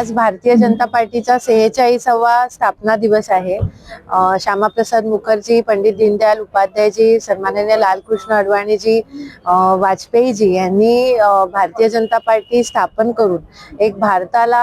आज भारतीय जनता पार्टीचा 46वा स्थापना दिवस आहे। श्यामाप्रसाद मुखर्जी, पंडित दीनदयाल उपाध्यायजी, सन्माननीय लालकृष्ण अडवाणीजी, वाजपेयीजी यांनी भारतीय जनता पार्टी स्थापन करून एक भारताला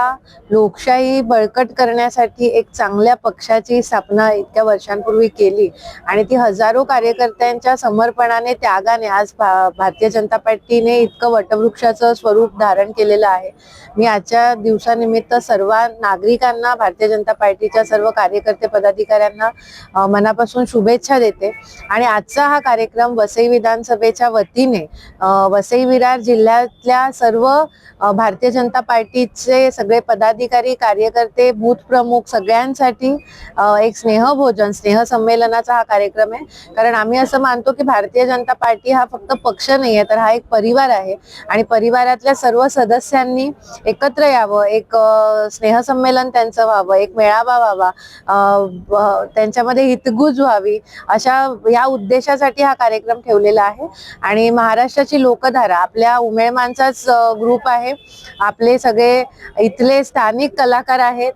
लोकशाही बळकट करण्यासाठी एक चांगल्या पक्षाची स्थापना इतक्या वर्षांपूर्वी केली आणि ती हजारो कार्यकर्त्यांच्या समर्पणाने, त्यागाने आज भारतीय जनता पार्टीने इतकं वटवृक्षाचं स्वरूप धारण केलेलं आहे। मी आजच्या दिवसानिमित्त सर्व नागरिकांना, भारतीय जनता पार्टीच्या सर्व कार्यकर्ते पदाधिकाऱ्यांना मनापासून शुभेच्छा देते। आणि आजचा हा कार्यक्रम वसई विधानसभेच्या वतीने वसई विरार जिल्ह्यातल्या सर्व भारतीय जनता पार्टीचे सगळे पदाधिकारी, कार्यकर्ते, बूथ प्रमुख सगळ्यांसाठी एक स्नेहभोजन, स्नेह संमेलनाचा हा कार्यक्रम आहे। कारण आम्ही असं मानतो की भारतीय जनता पार्टी हा फक्त पक्ष नाहीये, तर हा एक परिवार आहे आणि परिवारातल्या सर्व सदस्यांनी एकत्र यावं, एक स्नेहसंमेलन त्यांचं व्हावं, एक मेळावा व्हावा, त्यांच्यामध्ये हितगुज व्हावी, अशा या उद्देशासाठी हा कार्यक्रम ठेवलेला आहे। आणि महाराष्ट्राची लोकधारा, आपल्या उमेळमांचाच ग्रुप आहे, आपले सगळे इथले स्थानिक कलाकार आहेत,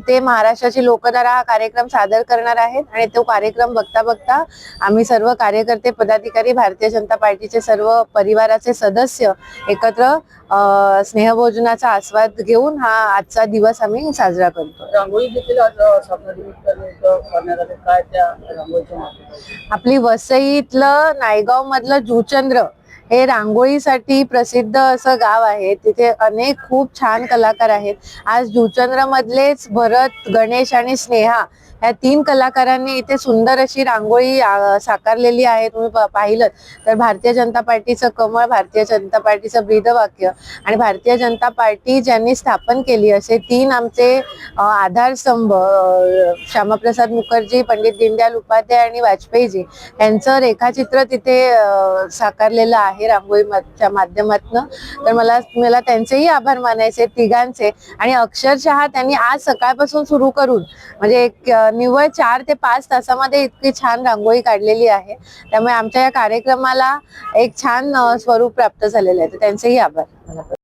ते महाराष्ट्राची लोकधारा हा कार्यक्रम सादर करणार आहेत। आणि तो कार्यक्रम बघता बघता आम्ही सर्व कार्यकर्ते, पदाधिकारी, भारतीय जनता पार्टीचे सर्व परिवाराचे सदस्य एकत्र स्नेहभोजनाचा आस्वाद घेऊन हा आजचा दिवस आम्ही साजरा करतो। रांगोळी देखील आज स्थापनानिमित्ताने करण्यात आली, काय त्या रांगोळीच्या माध्यमातून? आपली वसईतलं नायगाव मधलं जुचंद्र हे रांगोळीसाठी प्रसिद्ध असं गाव आहे। तिथे अनेक खूप छान कलाकार आहेत। आज जुचंद्र मधलेच भरत, गणेश आणि स्नेहा या 3 कलाकारांनी इथे सुंदर अशी रांगोळी साकारलेली आहे। तुम्ही पाहिलं तर भारतीय जनता पार्टीचं कमळ, भारतीय जनता पार्टीचं ब्रीदवाक्य आणि भारतीय जनता पार्टी ज्यांनी स्थापन केली असे 3 आमचे आधारस्तंभ, श्यामाप्रसाद मुखर्जी, पंडित दीनदयाल उपाध्याय आणि वाजपेयीजी यांचं रेखाचित्र तिथे साकारलेलं आहे रांगोळीच्या माध्यमातून। तर मला त्यांचेही आभार मानायचे, तिघांचे। आणि अक्षरशः त्यांनी आज सकाळपासून सुरू करून म्हणजे एक निव्वळ 4 ते 5 तासामध्ये इतकी छान रांगोळी काढलेली आहे। त्यामुळे आमच्या या कार्यक्रमाला एक छान स्वरूप प्राप्त झालेलं आहे। तर त्यांचेही आभार।